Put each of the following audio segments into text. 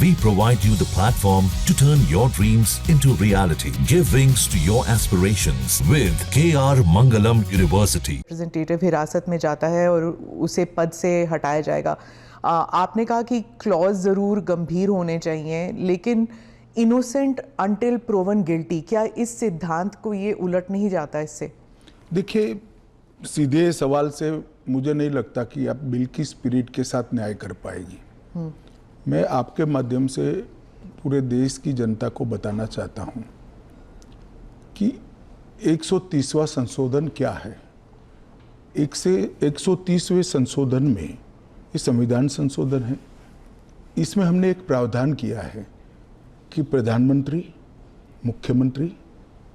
We provide you the platform to turn your dreams into reality. Give wings to your aspirations with KR Mangalam University. Representative हिरासत में जाता है और उसे पद से हटाया जाएगा। आपने कहा कि क्लॉज ज़रूर गंभीर होने चाहिए, लेकिन इनोसेंट अंटिल प्रूवन गिल्टी, क्या इस सिद्धांत को ये उलट नहीं जाता इससे? देखिए, सीधे सवाल से मुझे नहीं लगता कि आप बिल की स्पिरिट के साथ न्याय कर पाएगी। मैं आपके माध्यम से पूरे देश की जनता को बताना चाहता हूं कि 130वां संशोधन क्या है। 130वें संशोधन में ये संविधान संशोधन है। इसमें हमने एक प्रावधान किया है कि प्रधानमंत्री, मुख्यमंत्री,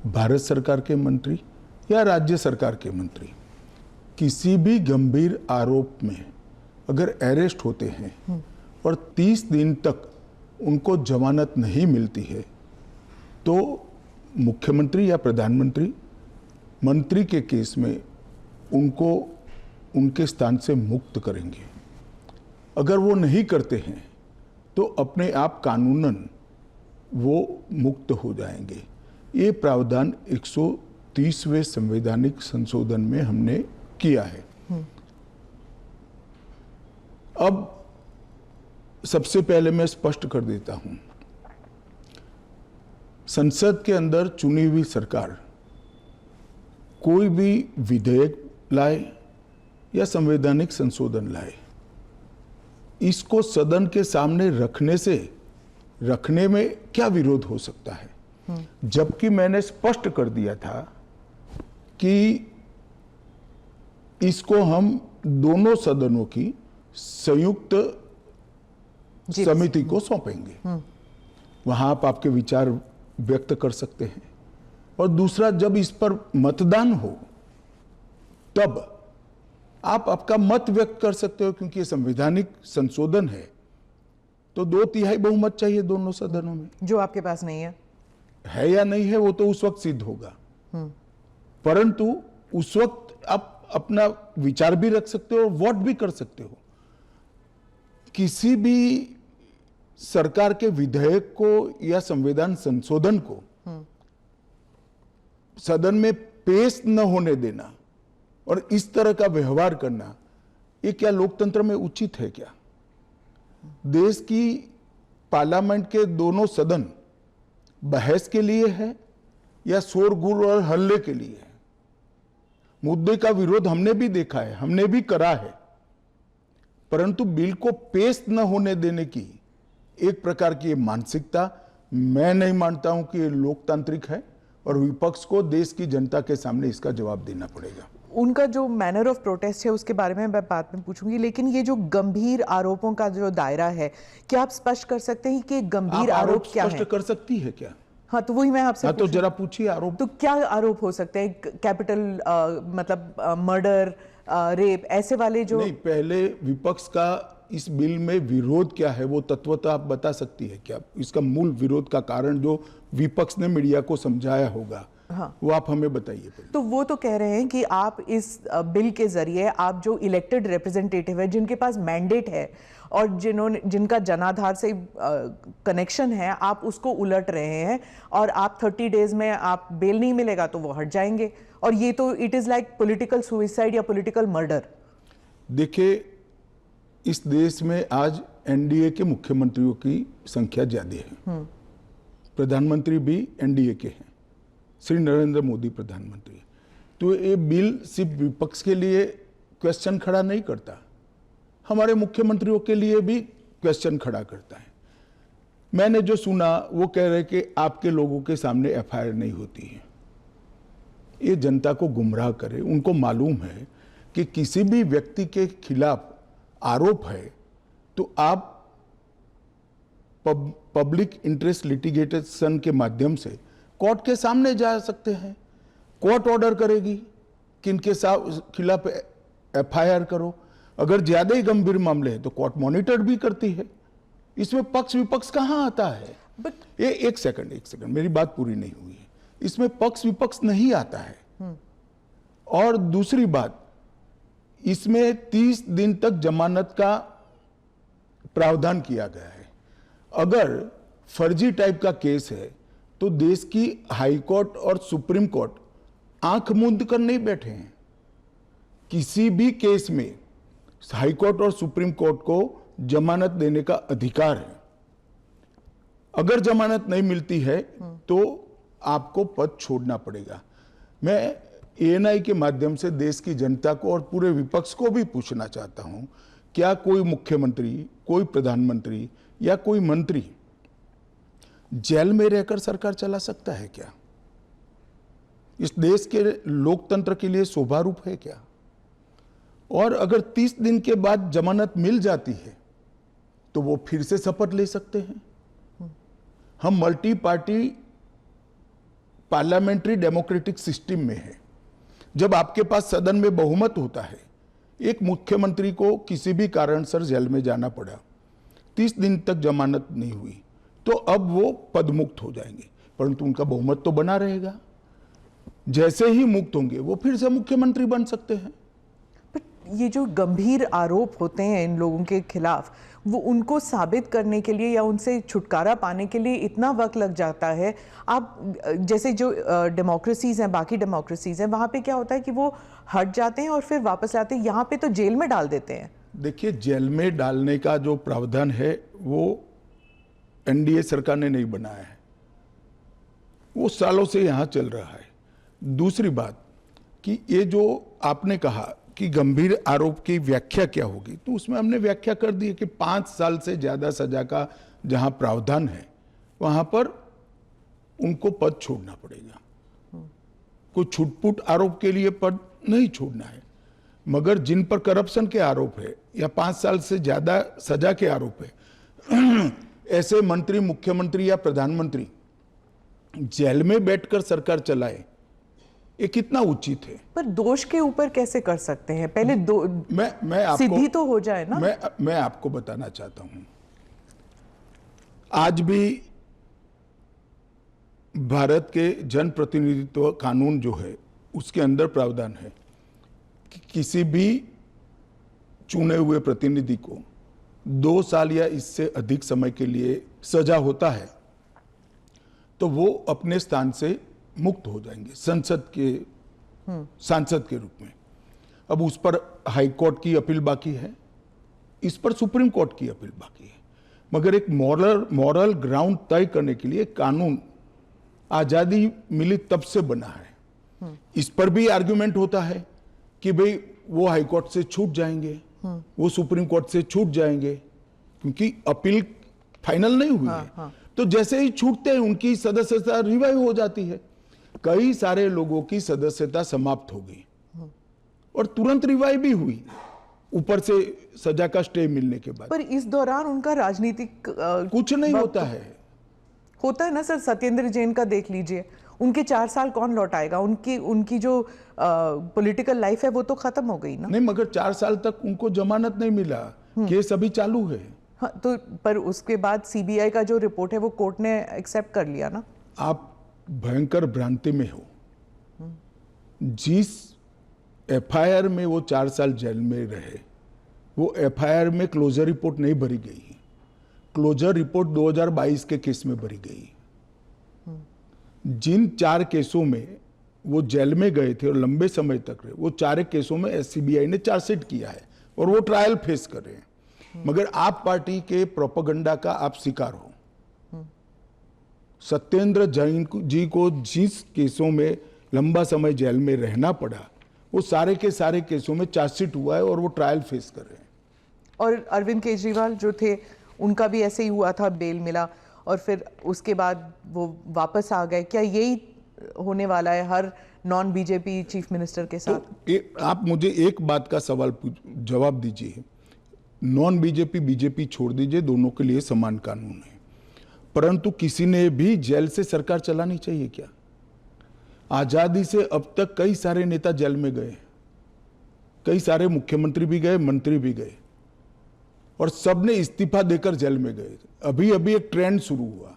भारत सरकार के मंत्री या राज्य सरकार के मंत्री किसी भी गंभीर आरोप में अगर अरेस्ट होते हैं और 30 दिन तक उनको जमानत नहीं मिलती है तो मुख्यमंत्री या प्रधानमंत्री मंत्री के केस में उनको उनके स्थान से मुक्त करेंगे। अगर वो नहीं करते हैं तो अपने आप कानूनन वो मुक्त हो जाएंगे। ये प्रावधान 130वें संवैधानिक संशोधन में हमने किया है। अब सबसे पहले मैं स्पष्ट कर देता हूं, संसद के अंदर चुनी हुई सरकार कोई भी विधेयक लाए या संवैधानिक संशोधन लाए, इसको सदन के सामने रखने में क्या विरोध हो सकता है। जबकि मैंने स्पष्ट कर दिया था कि इसको हम दोनों सदनों की संयुक्त समिति को सौंपेंगे। वहां आप आपके विचार व्यक्त कर सकते हैं। और दूसरा, जब इस पर मतदान हो तब आप आपका मत व्यक्त कर सकते हो, क्योंकि ये संवैधानिक संशोधन है तो 2/3 बहुमत चाहिए दोनों सदनों में, जो आपके पास नहीं है या नहीं है वो तो उस वक्त सिद्ध होगा। परंतु उस वक्त आप अपना विचार भी रख सकते हो और वोट भी कर सकते हो। किसी भी सरकार के विधेयक को या संविधान संशोधन को सदन में पेश न होने देना और इस तरह का व्यवहार करना, ये क्या लोकतंत्र में उचित है क्या? देश की पार्लियामेंट के दोनों सदन बहस के लिए है या शोरगुल और हल्ले के लिए है? मुद्दे का विरोध हमने भी देखा है, हमने भी करा है, परंतु बिल को पेश न होने देने की एक प्रकार की मानसिकता मैं नहीं मानता हूं कि ये लोकतांत्रिक है और विपक्ष को देश की जनता के सामने इसका जवाब देना पड़ेगा। उनका जो मैनर ऑफ प्रोटेस्ट है उसके बारे में मैं बाद में पूछूंगी, लेकिन ये जो गंभीर आरोपों का जो दायरा है, क्या आप स्पष्ट कर सकते हैं कि गंभीर आरोप क्या है? स्पष्ट कर सकती है क्या? हाँ, तो वही मैं आपसे तो जरा पूछिए आरोप। तो क्या आरोप हो सकते हैं? कैपिटल मतलब मर्डर, रेप, ऐसे वाले जो नहीं, पहले विपक्ष का इस बिल में विरोध क्या है वो तत्वतः आप बता सकती है क्या? इसका मूल विरोध का कारण जो विपक्ष ने मीडिया को समझाया होगा, हाँ, वो आप हमें बताइए। तो वो तो कह रहे हैं कि आप इस बिल के जरिए आप जो इलेक्टेड रिप्रेजेंटेटिव है, जिनके पास मैंडेट है और जिनका जनाधार से कनेक्शन है, आप उसको उलट रहे हैं और आप 30 डेज में आप बेल नहीं मिलेगा तो वो हट जाएंगे। और ये तो it is like political suicide या पॉलिटिकल मर्डर। देखिए, इस देश में आज एनडीए के मुख्यमंत्रियों की संख्या ज्यादा है। प्रधानमंत्री भी एनडीए के हैं, श्री नरेंद्र मोदी प्रधानमंत्री। तो ये बिल सिर्फ विपक्ष के लिए क्वेश्चन खड़ा नहीं करता, हमारे मुख्यमंत्रियों के लिए भी क्वेश्चन खड़ा करता है। मैंने जो सुना वो कह रहे कि आपके लोगों के सामने एफआईआर नहीं होती है। ये जनता को गुमराह करे। उनको मालूम है कि किसी भी व्यक्ति के खिलाफ आरोप है तो आप पब्लिक इंटरेस्ट लिटिगेशन के माध्यम से कोर्ट के सामने जा सकते हैं। कोर्ट ऑर्डर करेगी कि इनके खिलाफ एफआईआर करो। अगर ज्यादा ही गंभीर मामले हैं तो कोर्ट मॉनिटर भी करती है। इसमें पक्ष विपक्ष कहां आता है? ये एक सेकंड मेरी बात पूरी नहीं हुई है। इसमें पक्ष विपक्ष नहीं आता है। और दूसरी बात, इसमें 30 दिन तक जमानत का प्रावधान किया गया है। अगर फर्जी टाइप का केस है तो देश की हाई कोर्ट और सुप्रीम कोर्ट आंख मूंद कर नहीं बैठे हैं। किसी भी केस में हाई कोर्ट और सुप्रीम कोर्ट को जमानत देने का अधिकार है। अगर जमानत नहीं मिलती है तो आपको पद छोड़ना पड़ेगा। मैं एएनआई के माध्यम से देश की जनता को और पूरे विपक्ष को भी पूछना चाहता हूं, क्या कोई मुख्यमंत्री, कोई प्रधानमंत्री या कोई मंत्री जेल में रहकर सरकार चला सकता है क्या? इस देश के लोकतंत्र के लिए शोभा रूप है क्या? और अगर 30 दिन के बाद जमानत मिल जाती है तो वो फिर से शपथ ले सकते हैं। हम multi party parliamentary democratic system में है। जब आपके पास सदन में बहुमत होता है, एक मुख्यमंत्री को किसी भी कारणसर जेल में जाना पड़ा, 30 दिन तक जमानत नहीं हुई, तो अब वो पदमुक्त हो जाएंगे, परंतु उनका बहुमत तो बना रहेगा। जैसे ही मुक्त होंगे वो फिर से मुख्यमंत्री बन सकते हैं। ये जो गंभीर आरोप होते हैं इन लोगों के खिलाफ, वो उनको साबित करने के लिए या उनसे छुटकारा पाने के लिए इतना वक्त लग जाता है। आप जैसे जो डेमोक्रेसीज हैं, बाकी डेमोक्रेसीज हैं, वहाँ पे क्या होता है कि वो हट जाते हैं और फिर वापस आते हैं। यहाँ पे तो जेल में डाल देते हैं। देखिए, जेल में डालने का जो प्रावधान है वो एनडीए सरकार ने नहीं बनाया है, वो सालों से यहाँ चल रहा है। दूसरी बात कि ये जो आपने कहा कि गंभीर आरोप की व्याख्या क्या होगी, तो उसमें हमने व्याख्या कर दी है कि 5 साल से ज्यादा सजा का जहां प्रावधान है वहां पर उनको पद छोड़ना पड़ेगा। कोई छुटपुट आरोप के लिए पद नहीं छोड़ना है, मगर जिन पर करप्शन के आरोप है या 5 साल से ज्यादा सजा के आरोप है, ऐसे मंत्री, मुख्यमंत्री या प्रधानमंत्री जेल में बैठकर सरकार चलाए, ये कितना उचित है? पर दोष के ऊपर कैसे कर सकते हैं? पहले मैं आपको सिद्धि तो हो जाए ना। मैं आपको बताना चाहता हूं, आज भी भारत के जनप्रतिनिधित्व कानून जो है उसके अंदर प्रावधान है कि किसी भी चुने हुए प्रतिनिधि को 2 साल या इससे अधिक समय के लिए सजा होता है तो वो अपने स्थान से मुक्त हो जाएंगे सांसद के रूप में। अब उस पर हाई कोर्ट की अपील बाकी है, इस पर सुप्रीम कोर्ट की अपील बाकी है, मगर एक मॉरल ग्राउंड तय करने के लिए कानून आजादी मिली तब से बना है। इस पर भी आर्गुमेंट होता है कि भाई वो हाई कोर्ट से छूट जाएंगे, वो सुप्रीम कोर्ट से छूट जाएंगे, क्योंकि अपील फाइनल नहीं हुई है। तो जैसे ही छूटते हैं उनकी सदस्यता रिवाइव हो जाती है। कई सारे लोगों की सदस्यता समाप्त हो गई और तुरंत रिवाइव भी हुई, ऊपर से सजा का स्टे मिलने के बाद। पर इस दौरान उनका राजनीतिक कुछ नहीं होता है। होता है ना सर, सत्येंद्र जैन का देख लीजिए, उनके 4 साल कौन लौटाएगा? उनकी जो पॉलिटिकल लाइफ है वो तो खत्म हो गई ना। नहीं, मगर 4 साल तक उनको जमानत नहीं मिला, केस अभी चालू है। हाँ, तो पर उसके बाद सीबीआई का जो रिपोर्ट है वो कोर्ट ने एक्सेप्ट कर लिया ना। आप भयंकर भ्रांति में हो। जिस एफआईआर में वो 4 साल जेल में रहे, वो एफआईआर में क्लोजर रिपोर्ट नहीं भरी गई। क्लोजर रिपोर्ट 2022 के केस में भरी गई। जिन 4 केसों में वो जेल में गए थे और लंबे समय तक रहे, वो 4 केसों में सीबीआई ने चार्जशीट किया है और वो ट्रायल फेस कर रहे हैं। मगर आप पार्टी के प्रोपेगेंडा का आप शिकार हो। सत्येंद्र जैन जी को जिस केसों में लंबा समय जेल में रहना पड़ा, वो सारे के सारे केसों में चार्जशीट हुआ है और वो ट्रायल फेस कर रहे हैं। और अरविंद केजरीवाल जो थे उनका भी ऐसे ही हुआ था, बेल मिला और फिर उसके बाद वो वापस आ गए। क्या यही होने वाला है हर नॉन बीजेपी चीफ मिनिस्टर के साथ? तो आप मुझे एक बात का सवाल जवाब दीजिए। नॉन बीजेपी बीजेपी छोड़ दीजिए, दोनों के लिए समान कानून है, परंतु किसी ने भी जेल से सरकार चलानी चाहिए क्या? आजादी से अब तक कई सारे नेता जेल में गए, कई सारे मुख्यमंत्री भी गए, मंत्री भी गए, और सबने इस्तीफा देकर जेल में गए। अभी अभी एक ट्रेंड शुरू हुआ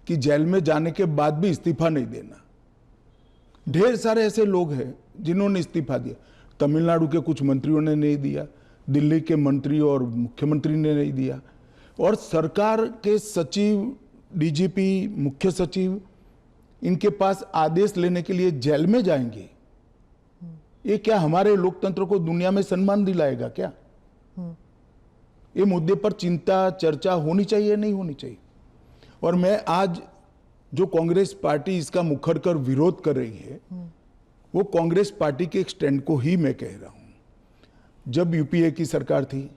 कि जेल में जाने के बाद भी इस्तीफा नहीं देना। ढेर सारे ऐसे लोग हैं जिन्होंने इस्तीफा दिया। तमिलनाडु के कुछ मंत्रियों ने नहीं दिया, दिल्ली के मंत्री और मुख्यमंत्री ने नहीं दिया, और सरकार के सचिव, डीजीपी, मुख्य सचिव इनके पास आदेश लेने के लिए जेल में जाएंगे। ये क्या हमारे लोकतंत्र को दुनिया में सम्मान दिलाएगा क्या? ये मुद्दे पर चिंता, चर्चा होनी चाहिए, नहीं होनी चाहिए। और मैं आज जो कांग्रेस पार्टी इसका मुखर कर विरोध कर रही है, वो कांग्रेस पार्टी के एक स्टैंड को ही मैं कह रहा हूं। जब यूपीए की सरकार थी,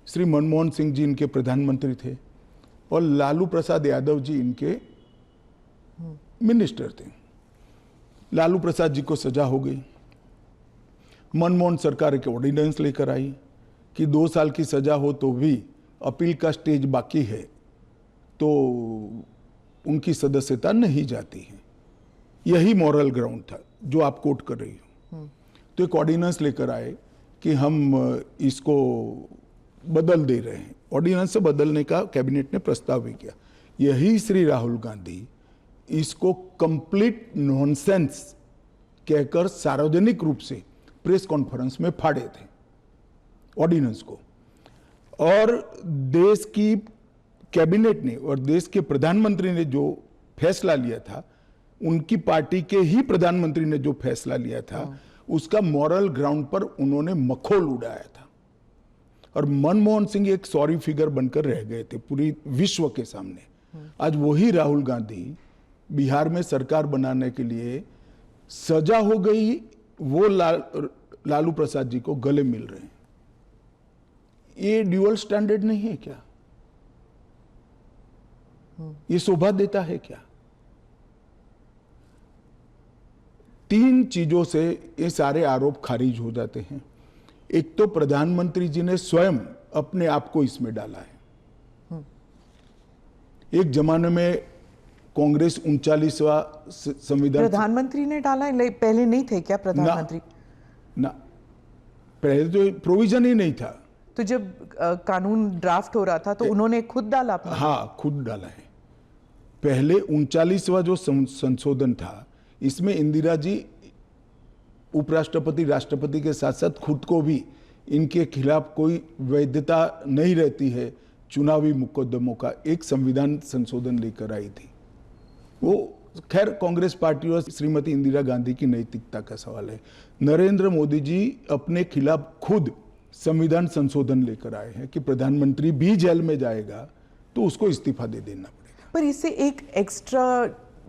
श्री मनमोहन सिंह जी इनके प्रधानमंत्री थे और लालू प्रसाद यादव जी इनके मिनिस्टर थे। लालू प्रसाद जी को सजा हो गई। मनमोहन सरकार एक ऑर्डिनेंस लेकर आई कि 2 साल की सजा हो तो भी अपील का स्टेज बाकी है तो उनकी सदस्यता नहीं जाती है। यही मॉरल ग्राउंड था जो आप कोट कर रही हो। तो एक ऑर्डिनेंस लेकर आए कि हम इसको बदल दे रहे हैं। ऑर्डिनेंस से बदलने का कैबिनेट ने प्रस्ताव भी किया। यही श्री राहुल गांधी इसको कंप्लीट नॉनसेंस कहकर सार्वजनिक रूप से प्रेस कॉन्फ्रेंस में फाड़े थे ऑर्डिनेंस को। और देश की कैबिनेट ने और देश के प्रधानमंत्री ने जो फैसला लिया था, उनकी पार्टी के ही प्रधानमंत्री ने जो फैसला लिया था, उसका मॉरल ग्राउंड पर उन्होंने मखौल उड़ाया था। और मनमोहन सिंह एक सॉरी फिगर बनकर रह गए थे पूरी विश्व के सामने। आज वही राहुल गांधी बिहार में सरकार बनाने के लिए सजा हो गई, वो लालू प्रसाद जी को गले मिल रहे हैं। ये ड्यूअल स्टैंडर्ड नहीं है क्या? ये शोभा देता है क्या? 3 चीजों से ये सारे आरोप खारिज हो जाते हैं। एक तो प्रधानमंत्री जी ने स्वयं अपने आप को इसमें डाला है। एक जमाने में कांग्रेस 39वां संविधान, प्रधानमंत्री ने डाला है, पहले नहीं थे क्या प्रधानमंत्री? ना, पहले तो प्रोविजन ही नहीं था। तो जब कानून ड्राफ्ट हो रहा था तो उन्होंने खुद डाला अपना? हाँ, खुद डाला है। पहले 39वां जो संशोधन था, इसमें इंदिरा जी उपराष्ट्रपति, राष्ट्रपति के साथ साथ खुद को भी इनके खिलाफ कोई वैधता नहीं रहती है चुनावी मुकदमों का एक संविधान संशोधन लेकर आई थी। वो खैर कांग्रेस पार्टी और श्रीमती इंदिरा गांधी की नैतिकता का सवाल है। नरेंद्र मोदी जी अपने खिलाफ खुद संविधान संशोधन लेकर आए हैं कि प्रधानमंत्री भी जेल में जाएगा तो उसको इस्तीफा दे देना पड़ेगा। पर इससे एक एक्स्ट्रा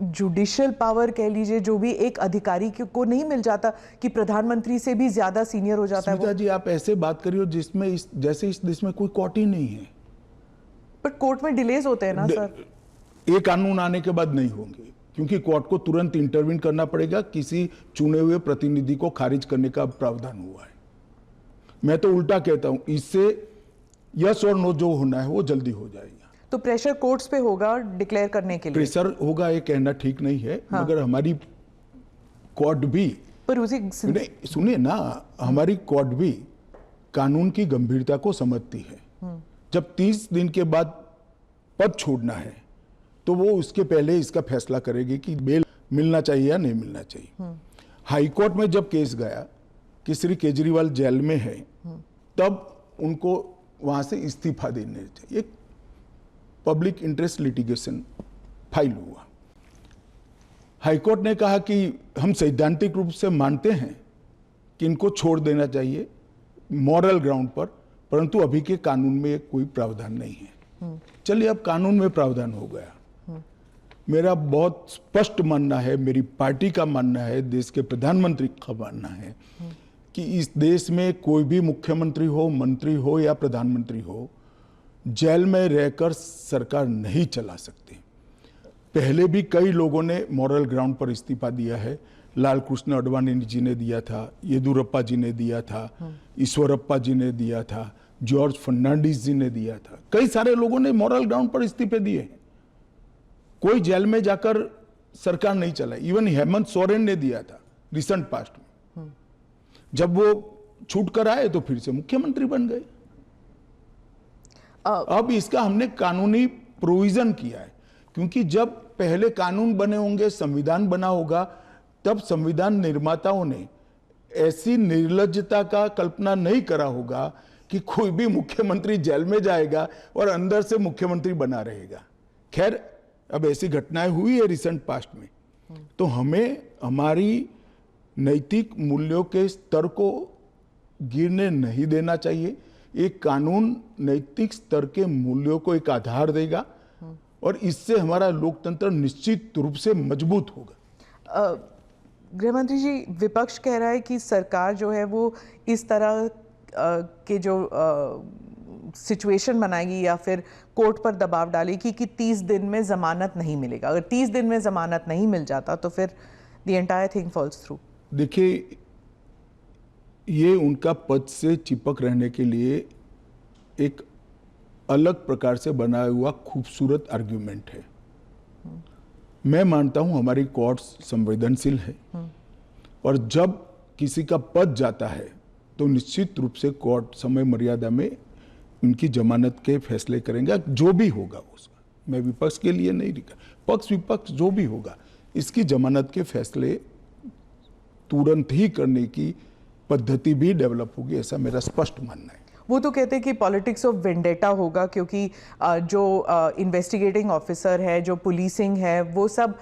जुडिशियल पावर कह लीजिए जो भी एक अधिकारी को नहीं मिल जाता कि प्रधानमंत्री से भी ज्यादा सीनियर हो जाता है वो? जी, आप ऐसे बात करिए जिसमें जैसे इस देश में कोई कोर्ट ही नहीं है। पर कोर्ट में डिलेज होते हैं ना सर? ये कानून आने के बाद नहीं होंगे, क्योंकि कोर्ट को तुरंत इंटरवीन करना पड़ेगा। किसी चुने हुए प्रतिनिधि को खारिज करने का प्रावधान हुआ है। मैं तो उल्टा कहता हूं, इससे यस और नो जो होना है वो जल्दी हो जाएगा। तो प्रेशर कोर्ट्स पे होगा डिक्लेयर करने के लिए? प्रेशर होगा ये कहना ठीक नहीं है। हाँ। मगर हमारी कोर्ट भी, पर उसी सुनिए ना, हमारी कोर्ट भी कानून की गंभीरता को समझती है। जब 30 दिन के बाद पद छोड़ना है तो वो उसके पहले इसका फैसला करेगी कि बेल मिलना चाहिए या नहीं मिलना चाहिए। हाईकोर्ट में जब केस गया कि श्री केजरीवाल जेल में है, तब उनको वहां से इस्तीफा देने चाहिए। एक पब्लिक इंटरेस्ट लिटिगेशन फाइल हुआ। हाईकोर्ट ने कहा कि हम सैद्धांतिक रूप से मानते हैं कि इनको छोड़ देना चाहिए मॉरल ग्राउंड पर, परंतु अभी के कानून में कोई प्रावधान नहीं है। चलिए, अब कानून में प्रावधान हो गया। मेरा बहुत स्पष्ट मानना है, मेरी पार्टी का मानना है, देश के प्रधानमंत्री का मानना है कि इस देश में कोई भी मुख्यमंत्री हो, मंत्री हो या प्रधानमंत्री हो, जेल में रहकर सरकार नहीं चला सकते। पहले भी कई लोगों ने मॉरल ग्राउंड पर इस्तीफा दिया है। लाल कृष्ण आडवाणी जी ने दिया था, येदुरप्पा जी ने दिया था, ईश्वरप्पा जी ने दिया था, जॉर्ज फर्नांडिस जी ने दिया था। कई सारे लोगों ने मॉरल ग्राउंड पर इस्तीफे दिए हैं। कोई जेल में जाकर सरकार नहीं चलाई। इवन हेमंत सोरेन ने दिया था रिसेंट पास्ट में। जब वो छूट कर आए तो फिर से मुख्यमंत्री बन गए। अब इसका हमने कानूनी प्रोविजन किया है, क्योंकि जब पहले कानून बने होंगे, संविधान बना होगा, तब संविधान निर्माताओं ने ऐसी निर्लज्जता का कल्पना नहीं करा होगा कि कोई भी मुख्यमंत्री जेल में जाएगा और अंदर से मुख्यमंत्री बना रहेगा। खैर, अब ऐसी घटनाएं हुई है रिसेंट पास्ट में, तो हमें हमारी नैतिक मूल्यों के स्तर को गिरने नहीं देना चाहिए। एक कानून नैतिक स्तर के मूल्यों को एक आधार देगा और इससे हमारा लोकतंत्र निश्चित रूप से मजबूत होगा। गृह मंत्री जी, विपक्ष कह रहा है कि सरकार जो है वो इस तरह के जो सिचुएशन बनाएगी या फिर कोर्ट पर दबाव डालेगी कि 30 दिन में जमानत नहीं मिलेगा। अगर 30 दिन में जमानत नहीं मिल जाता तो फिर the entire thing falls through. देखिए, ये उनका पद से चिपक रहने के लिए एक अलग प्रकार से बनाया हुआ खूबसूरत आर्ग्यूमेंट है। मैं मानता हूं हमारी कोर्ट्स संवेदनशील है और जब किसी का पद जाता है तो निश्चित रूप से कोर्ट समय मर्यादा में उनकी जमानत के फैसले करेंगे, जो भी होगा उसका। मैं विपक्ष के लिए नहीं लिखा, पक्ष विपक्ष जो भी होगा इसकी जमानत के फैसले तुरंत ही करने की पद्धति भी डेवलप होगी, ऐसा मेरा स्पष्ट मानना है। वो तो कहते हैं कि पॉलिटिक्स ऑफ वेंडेटा होगा, क्योंकि जो इन्वेस्टिगेटिंग ऑफिसर है, जो पुलिसिंग है, वो सब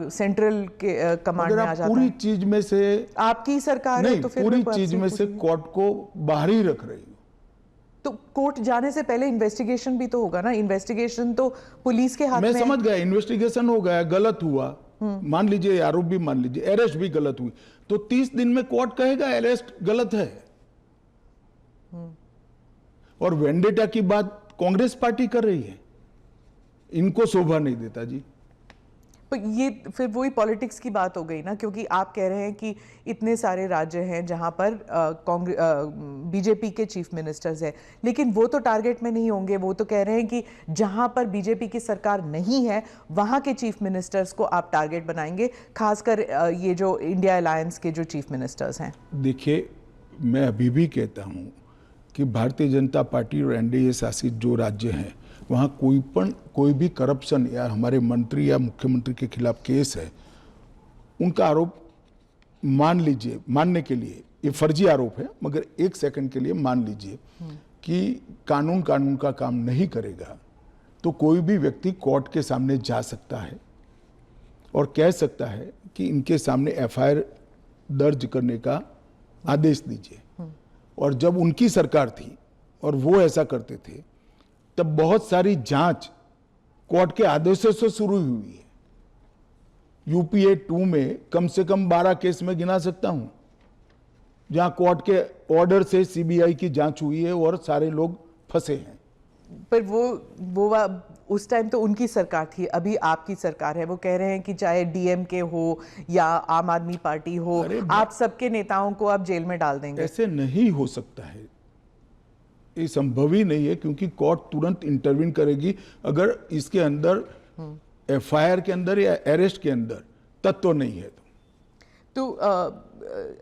सेंट्रल के कमांड में आ जाता है। पूरी चीज में से आपकी सरकार नहीं, है तो फिर पूरी चीज में से कोर्ट को बाहर ही रख रही हो। तो कोर्ट जाने से पहले इन्वेस्टिगेशन भी तो होगा ना। इन्वेस्टिगेशन तो पुलिस के हाथ में। मैं समझ गया, इन्वेस्टिगेशन हो गया, गलत हुआ, मान लीजिए आरोप भी मान लीजिए, अरेस्ट भी गलत हुई, तो 30 दिन में कोर्ट कहेगा अरेस्ट गलत है। और वेंडेटा की बात कांग्रेस पार्टी कर रही है, इनको शोभा नहीं देता जी। पर ये फिर वही पॉलिटिक्स की बात हो गई ना, क्योंकि आप कह रहे हैं कि इतने सारे राज्य हैं जहां पर बीजेपी के चीफ मिनिस्टर्स हैं, लेकिन वो तो टारगेट में नहीं होंगे। वो तो कह रहे हैं कि जहां पर बीजेपी की सरकार नहीं है वहां के चीफ मिनिस्टर्स को आप टारगेट बनाएंगे, खासकर ये जो इंडिया अलायंस के जो चीफ मिनिस्टर्स हैं। देखिए, मैं अभी भी कहता हूं कि भारतीय जनता पार्टी और एनडीए शासित जो राज्य हैं वहाँ कोई भी करप्शन या हमारे मंत्री या मुख्यमंत्री के खिलाफ केस है, उनका आरोप मान लीजिए, मानने के लिए ये फर्जी आरोप है, मगर एक सेकंड के लिए मान लीजिए कि कानून का काम नहीं करेगा, तो कोई भी व्यक्ति कोर्ट के सामने जा सकता है और कह सकता है कि इनके सामने एफआईआर दर्ज करने का आदेश दीजिए। और जब उनकी सरकार थी और वो ऐसा करते थे, तब बहुत सारी जांच कोर्ट के आदेशों से शुरू हुई है। यूपीए 2 में कम से कम 12 केस में गिना सकता हूं जहां कोर्ट के ऑर्डर से सीबीआई की जांच हुई है और सारे लोग फंसे हैं। पर वो उस टाइम तो उनकी सरकार थी, अभी आपकी सरकार है। वो कह रहे हैं कि चाहे डीएमके हो या आम आदमी पार्टी हो, आप सबके नेताओं को आप जेल में डाल देंगे। ऐसे नहीं हो सकता है, ये संभव ही नहीं है, क्योंकि कोर्ट तुरंत इंटरवीन करेगी अगर इसके अंदर एफआईआर के अंदर या अरेस्ट के अंदर तत्व नहीं है तो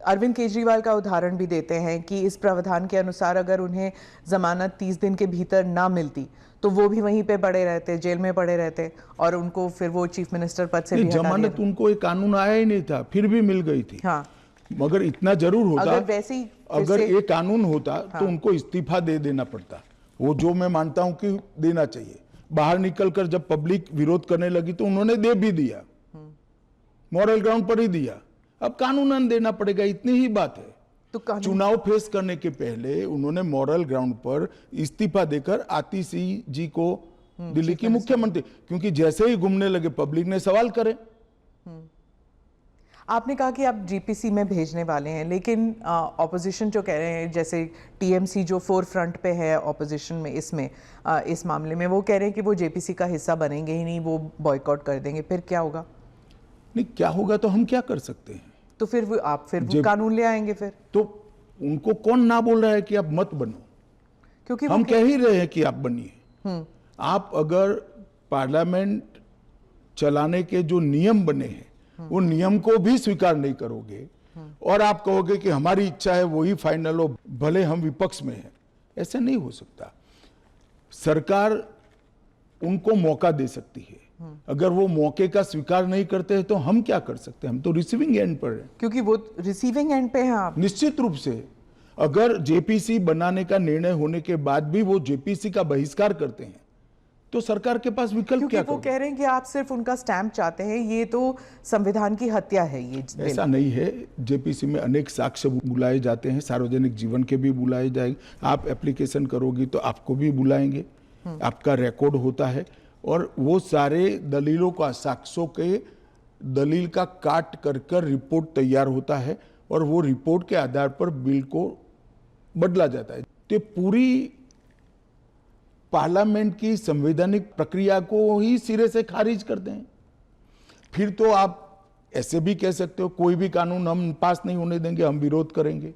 अरविंद केजरीवाल का उदाहरण भी देते हैं कि इस प्रावधान के अनुसार अगर उन्हें जमानत 30 दिन के भीतर ना मिलती तो वो भी वहीं पे पड़े रहते, जेल में पड़े रहते, और उनको फिर वो चीफ मिनिस्टर पद से भी हटा दिया। जमानत उनको एक कानून आया ही नहीं था, फिर भी मिल गई थी। हाँ, मगर इतना जरूर होता, अगर ये कानून होता तो उनको इस्तीफा दे देना पड़ता। वो जो मैं मानता हूं कि देना चाहिए। बाहर निकलकर जब पब्लिक विरोध करने लगी तो उन्होंने दे भी दिया, मॉरल ग्राउंड पर ही दिया। अब कानूनन देना पड़ेगा, इतनी ही बात है। तो चुनाव फेस करने के पहले उन्होंने मॉरल ग्राउंड पर इस्तीफा देकर आतिशी जी को दिल्ली की मुख्यमंत्री, क्योंकि जैसे ही घूमने लगे पब्लिक ने सवाल करे। आपने कहा कि आप जीपीसी में भेजने वाले हैं, लेकिन ऑपोजिशन जो कह रहे हैं, जैसे टीएमसी जो फोर फ्रंट पे है ऑपोजिशन में, इसमें इस मामले में वो कह रहे हैं कि वो जेपीसी का हिस्सा बनेंगे ही नहीं, वो बॉयकॉट कर देंगे। फिर क्या होगा? नहीं, क्या होगा तो हम क्या कर सकते हैं? तो फिर वो आप फिर कानून ले आएंगे फिर? तो उनको कौन ना बोल रहा है कि आप मत बनो? क्योंकि हम कह ही रहे हैं कि आप बनिए। आप अगर पार्लियामेंट चलाने के जो नियम बने हैं वो नियम को भी स्वीकार नहीं करोगे और आप कहोगे कि हमारी इच्छा है वही फाइनल हो, भले हम विपक्ष में हैं, ऐसे नहीं हो सकता। सरकार उनको मौका दे सकती है, अगर वो मौके का स्वीकार नहीं करते हैं तो हम क्या कर सकते हैं? हम तो रिसीविंग एंड पर हैं। क्योंकि वो रिसीविंग एंड पे हैं आप। निश्चित रूप से अगर जेपीसी बनाने का निर्णय होने के बाद भी वो जेपीसी का बहिष्कार करते हैं तो सरकार के पास विकल्प क्योंकि क्या वो कह रहे हैं कि आप सिर्फ उनका स्टैंप चाहते हैं, ये तो संविधान की हत्या है ये बिल। ऐसा नहीं है। जेपीसी में अनेक साक्ष्य बुलाए जाते हैं, सार्वजनिक जीवन के भी बुलाए जाएंगे। आप एप्लीकेशन करोगी तो आपको भी बुलाएंगे, आपका रिकॉर्ड होता है और वो सारे दलीलों का, साक्ष्यों के दलील का काट कर रिपोर्ट तैयार होता है और वो रिपोर्ट के आधार पर बिल को बदला जाता है। तो पूरी पार्लियामेंट की संवैधानिक प्रक्रिया को ही सिरे से खारिज करते हैं। फिर तो आप ऐसे भी कह सकते हो कोई भी कानून हम पास नहीं होने देंगे, हम विरोध करेंगे।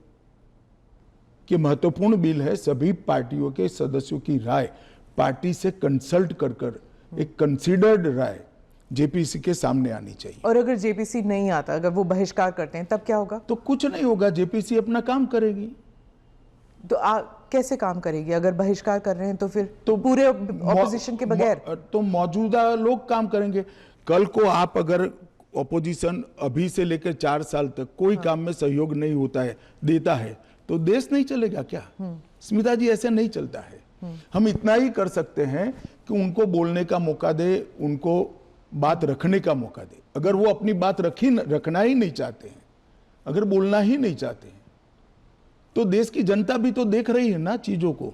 कि महत्वपूर्ण बिल है, सभी पार्टियों के सदस्यों की राय पार्टी से कंसल्ट कर एक कंसीडर्ड राय जेपीसी के सामने आनी चाहिए। और अगर जेपीसी नहीं आता, अगर वो बहिष्कार करते हैं, तब क्या होगा? तो कुछ नहीं होगा, जेपीसी अपना काम करेगी। तो कैसे काम करेगी? अगर बहिष्कार कर रहे हैं तो फिर तो पूरे ऑपोजिशन के बगैर तो मौजूदा लोग काम करेंगे। कल को आप अगर ऑपोजिशन अभी से लेकर 4 साल तक कोई काम में सहयोग नहीं होता है, देता है, तो देश नहीं चलेगा क्या? स्मिता जी, ऐसे नहीं चलता है। हम इतना ही कर सकते हैं कि उनको बोलने का मौका दे, उनको बात रखने का मौका दे। अगर वो अपनी बात रखना ही नहीं चाहते हैं, अगर बोलना ही नहीं चाहते हैं, तो देश की जनता भी तो देख रही है ना चीजों को।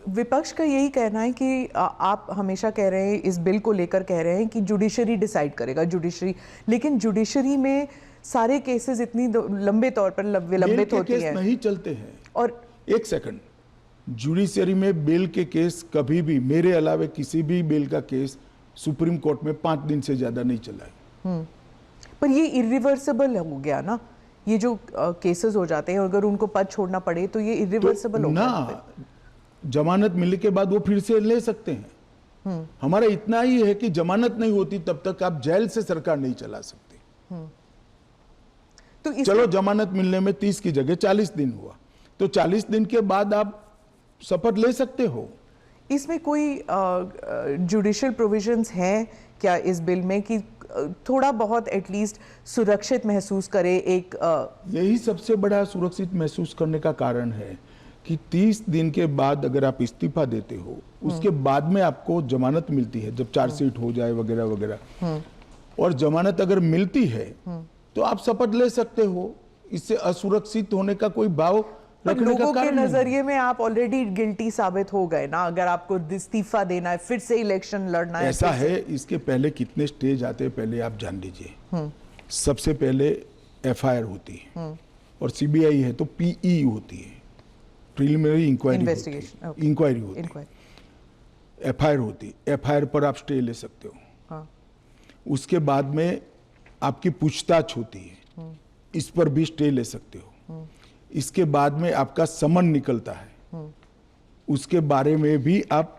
विपक्ष का यही कहना है कि आप हमेशा कह रहे हैं, इस बिल को लेकर कह रहे हैं कि जुडिशरी डिसाइड करेगा, जुडिशरी, लेकिन जुडिशरी में सारे केसेस इतनी लंबे तौर पर विलंबित होती हैं, नहीं चलते हैं। और एक सेकंड, जुडिशरी में बेल के केस कभी भी, मेरे अलावे किसी भी बेल का केस सुप्रीम कोर्ट में 5 दिन से ज्यादा नहीं चला है। पर ये इरिवर्सिबल हो गया ना, ये जो केसेस हो जाते हैं, अगर उनको पद छोड़ना पड़े तो ये इरिवर्सिबल हो गया ना। जमानत मिलने के बाद वो फिर से ले सकते हैं। हमारा इतना ही है कि जमानत नहीं होती तब तक आप जेल से सरकार नहीं चला सकते। तो चलो, जमानत मिलने में 30 की जगह 40 दिन हुआ, तो 40 दिन के बाद आप शपथ ले सकते हो। इसमें कोई जुडिशियल प्रोविजंस हैं क्या इस बिल में कि थोड़ा बहुत एटलीस्ट सुरक्षित महसूस करे? यही सबसे बड़ा सुरक्षित महसूस करने का कारण है कि 30 दिन के बाद अगर आप इस्तीफा देते हो, उसके बाद में आपको जमानत मिलती है, जब चार्जशीट हो जाए वगैरह वगैरह, और जमानत अगर मिलती है तो आप शपथ ले सकते हो। इससे असुरक्षित होने का कोई भाव रखने का कारण नहीं। नजरिए में आप ऑलरेडी गिल्टी साबित हो गए ना, अगर आपको इस्तीफा देना है, फिर से इलेक्शन लड़ना है। ऐसा है, इसके पहले कितने स्टेज आते हैं पहले आप जान लीजिए। सबसे पहले एफआईआर होती है और सीबीआई है तो पीई होती है, प्रिलिमिनरी इंक्वायरी होती है। एफआईआर होती है, एफआईआर पर आप स्टे ले सकते हो। उसके बाद में आपकी पूछताछ होती है, इस पर भी स्टे ले सकते हो। इसके बाद में आपका समन निकलता है, उसके बारे में भी आप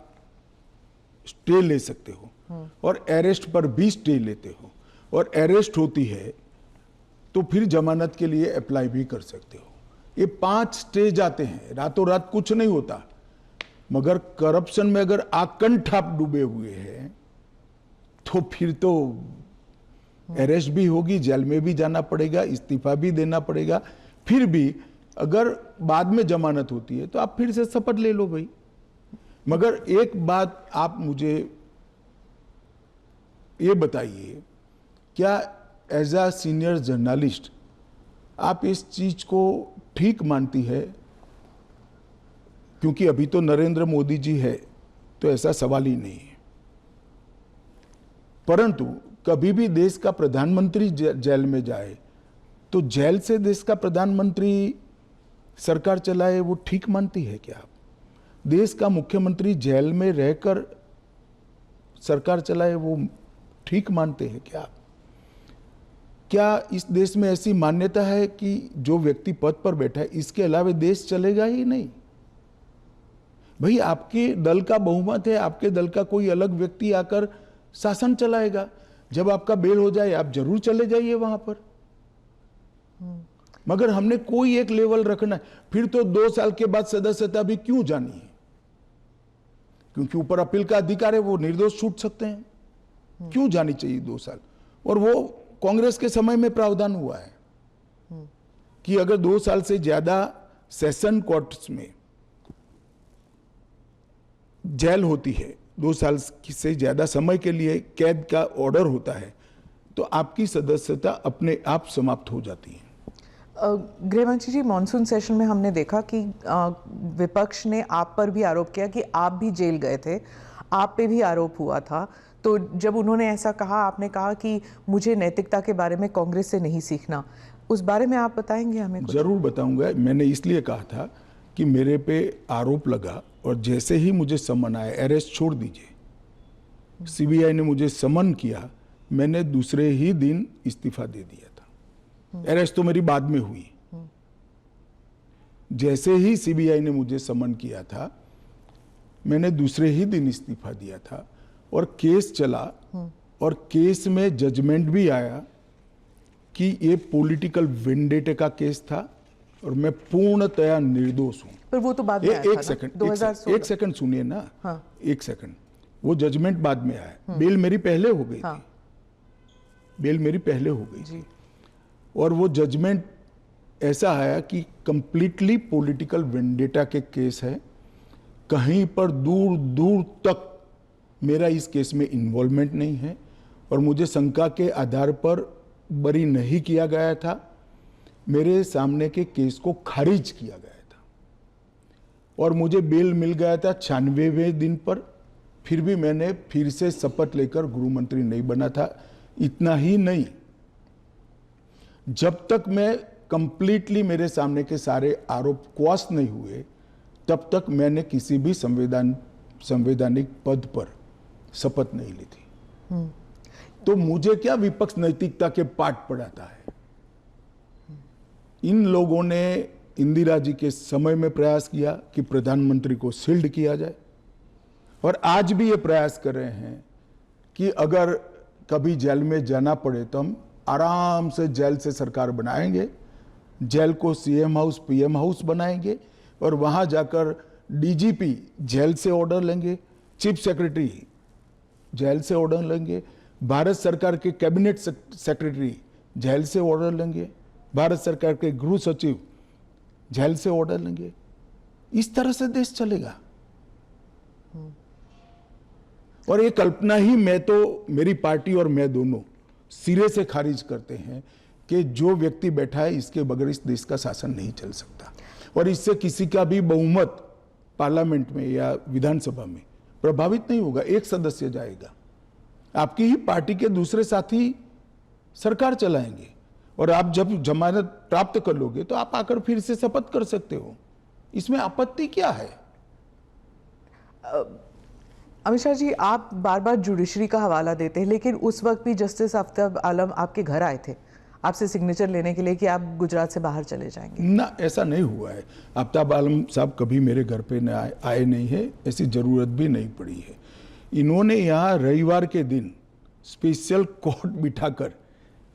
स्टे ले सकते हो, और अरेस्ट पर भी स्टे लेते हो, और अरेस्ट होती है तो फिर जमानत के लिए अप्लाई भी कर सकते हो। ये 5 स्टेज आते हैं, रातों रात कुछ नहीं होता। मगर करप्शन में अगर आकंठ आप डूबे हुए हैं तो फिर तो अरेस्ट भी होगी, जेल में भी जाना पड़ेगा, इस्तीफा भी देना पड़ेगा। फिर भी अगर बाद में जमानत होती है तो आप फिर से शपथ ले लो भाई। मगर एक बात आप मुझे ये बताइए, क्या एज अ सीनियर जर्नलिस्ट आप इस चीज को ठीक मानती है? क्योंकि अभी तो नरेंद्र मोदी जी है तो ऐसा सवाल ही नहीं है, परंतु कभी भी देश का प्रधानमंत्री जेल में जाए तो जेल से देश का प्रधानमंत्री सरकार चलाए, वो ठीक मानती है क्या आप? देश का मुख्यमंत्री जेल में रहकर सरकार चलाए, वो ठीक मानते हैं क्या आप? क्या इस देश में ऐसी मान्यता है कि जो व्यक्ति पद पर बैठा है इसके अलावा देश चलेगा ही नहीं? भाई, आपके दल का बहुमत है, आपके दल का कोई अलग व्यक्ति आकर शासन चलाएगा। जब आपका बेल हो जाए आप जरूर चले जाइए वहां पर। मगर हमने कोई एक लेवल रखना है। फिर तो 2 साल के बाद सदस्यता भी क्यों जानी है? क्योंकि ऊपर अपील का अधिकार है, वो निर्दोष छूट सकते हैं। क्यों जानी चाहिए 2 साल? और वो कांग्रेस के समय में प्रावधान हुआ है कि अगर 2 साल से ज्यादा सेशन कोर्ट्स में जेल होती है, 2 साल से ज्यादा समय के लिए कैद का ऑर्डर होता है, तो आपकी सदस्यता अपने आप समाप्त हो जाती है। गृहमंत्री जी, मॉनसून सेशन में हमने देखा कि विपक्ष ने आप पर भी आरोप किया कि आप भी जेल गए थे, आप पे भी आरोप हुआ था। तो जब उन्होंने ऐसा कहा, आपने कहा कि मुझे नैतिकता के बारे में कांग्रेस से नहीं सीखना, उस बारे में आप बताएंगे हमें कुछ? जरूर बताऊंगा। मैंने इसलिए कहा था कि मेरे पे आरोप लगा और जैसे ही मुझे समन आया, अरेस्ट छोड़ दीजिए, सीबीआई ने मुझे समन किया, मैंने दूसरे ही दिन इस्तीफा दे दिया था। अरेस्ट तो मेरी बाद में हुई। जैसे ही सीबीआई ने मुझे समन किया था, मैंने दूसरे ही दिन इस्तीफा दिया था और केस चला और केस में जजमेंट भी आया कि ये पॉलिटिकल वेंडेटे का केस था और मैं पूर्णतया निर्दोष हूं। पर वो तो बाद में आया था ना? एक सेकंड सुनिए ना। हाँ। एक सेकंड, वो जजमेंट बाद में आया। बेल मेरी पहले हो गई थी, बेल मेरी पहले हो गई थी और वो जजमेंट ऐसा आया कि कंप्लीटली पॉलिटिकल वेंडेटा के केस है, कहीं पर दूर दूर तक मेरा इस केस में इन्वॉल्वमेंट नहीं है और मुझे शंका के आधार पर बरी नहीं किया गया था। मेरे सामने के केस को खारिज किया गया था और मुझे बेल मिल गया था 96वें दिन पर। फिर भी मैंने फिर से शपथ लेकर गृह मंत्री नहीं बना था। इतना ही नहीं, जब तक मैं कंप्लीटली मेरे सामने के सारे आरोप क्वाश नहीं हुए, तब तक मैंने किसी भी संवैधानिक पद पर शपथ नहीं ली थी। तो मुझे क्या विपक्ष नैतिकता के पाठ पढ़ाता है? इन लोगों ने इंदिरा जी के समय में प्रयास किया कि प्रधानमंत्री को शील्ड किया जाए और आज भी ये प्रयास कर रहे हैं कि अगर कभी जेल में जाना पड़े तो हम आराम से जेल से सरकार बनाएंगे, जेल को सीएम हाउस पीएम हाउस बनाएंगे और वहां जाकर डीजीपी जेल से ऑर्डर लेंगे, चीफ सेक्रेटरी जेल से ऑर्डर लेंगे, भारत सरकार के कैबिनेट सेक्रेटरी जेल से ऑर्डर लेंगे, भारत सरकार के गृह सचिव जेल से ऑर्डर लेंगे। इस तरह से देश चलेगा। और ये कल्पना ही मैं तो, मेरी पार्टी और मैं दोनों सिरे से खारिज करते हैं कि जो व्यक्ति बैठा है इसके बगैर इस देश का शासन नहीं चल सकता और इससे किसी का भी बहुमत पार्लियामेंट में या विधानसभा में प्रभावित नहीं होगा। एक सदस्य जाएगा, आपकी ही पार्टी के दूसरे साथी सरकार चलाएंगे और आप जब जमानत प्राप्त कर लोगे तो आप आकर फिर से शपथ कर सकते हो। इसमें आपत्ति क्या है? अमित शाह जी, आप बार बार जुडिशरी का हवाला देते हैं, लेकिन उस वक्त भी जस्टिस आफ्ताब आलम आपके घर आए थे आपसे सिग्नेचर लेने के लिए कि आप गुजरात से बाहर चले जाएंगे। ना, ऐसा नहीं हुआ है। आफ्ताब आलम साहब कभी मेरे घर पे आए नहीं है, ऐसी जरूरत भी नहीं पड़ी है। इन्होंने यहाँ रविवार के दिन स्पेशल कोर्ट बिठाकर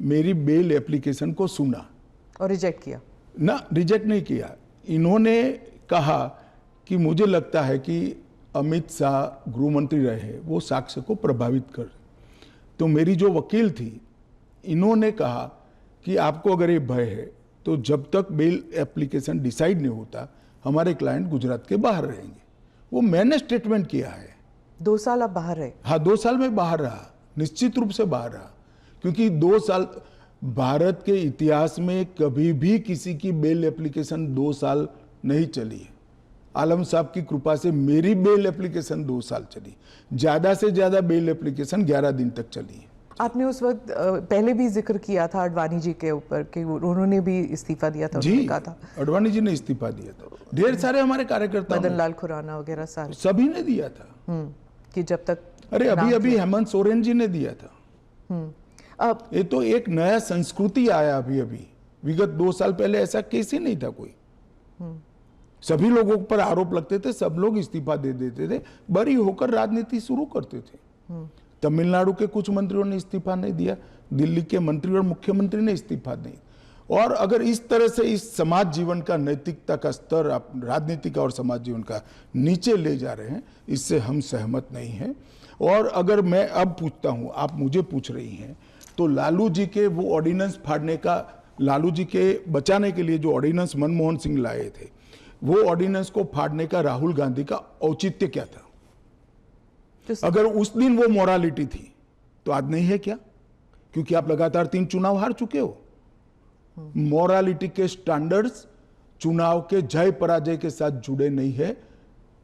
मेरी बेल एप्लीकेशन को सुना और रिजेक्ट किया। ना, रिजेक्ट नहीं किया। इन्होंने कहा कि मुझे लगता है कि अमित शाह गृह मंत्री रहे, वो साक्ष्य को प्रभावित कर। तो मेरी जो वकील थी, इन्होंने कहा कि आपको अगर ये भय है तो जब तक बेल एप्लीकेशन डिसाइड नहीं होता हमारे क्लाइंट गुजरात के बाहर रहेंगे। वो मैंने स्टेटमेंट किया है। 2 साल आप बाहर रहे? हाँ, 2 साल में बाहर रहा, निश्चित रूप से बाहर रहा, क्योंकि 2 साल भारत के इतिहास में कभी भी किसी की बेल एप्लीकेशन 2 साल नहीं चली है। आलम साहब की कृपा से मेरी बेल एप्लीकेशन 2 साल चली, ज्यादा से ज्यादा बेल एप्लीकेशन 11 दिन तक चली है। आपने उस वक्त पहले भी जिक्र किया था अडवाणी जी के ऊपर कि उन्होंने भी इस्तीफा दिया था। जी, कहा था अडवाणी जी ने इस्तीफा दिया था। ढेर सारे हमारे कार्यकर्ता, मदन लाल खुराना वगैरह सारे, सभी ने दिया था कि जब तक, अरे अभी हेमंत सोरेन जी ने दिया था। ये तो एक नया संस्कृति आया अभी। विगत 2 साल पहले ऐसा केस ही नहीं था कोई। सभी लोगों पर आरोप लगते थे, सब लोग इस्तीफा दे देते थे, बरी होकर राजनीति शुरू करते थे। तमिलनाडु के कुछ मंत्रियों ने इस्तीफा नहीं दिया, दिल्ली के मंत्री और मुख्यमंत्री ने इस्तीफा नहीं। और अगर इस तरह से इस समाज जीवन का, नैतिकता का स्तर आप राजनीति का और समाज जीवन का नीचे ले जा रहे हैं, इससे हम सहमत नहीं हैं। और अगर मैं अब पूछता हूं, आप मुझे पूछ रही हैं, तो लालू जी के वो ऑर्डिनेंस फाड़ने का, लालू जी के बचाने के लिए जो ऑर्डिनेंस मनमोहन सिंह लाए थे, वो ऑर्डिनेंस को फाड़ने का राहुल गांधी का औचित्य क्या था? अगर उस दिन वो मोरालिटी थी तो आज नहीं है क्या? क्योंकि आप लगातार 3 चुनाव हार चुके हो। मोरालिटी के स्टैंडर्ड्स चुनाव के जय पराजय के साथ जुड़े नहीं है।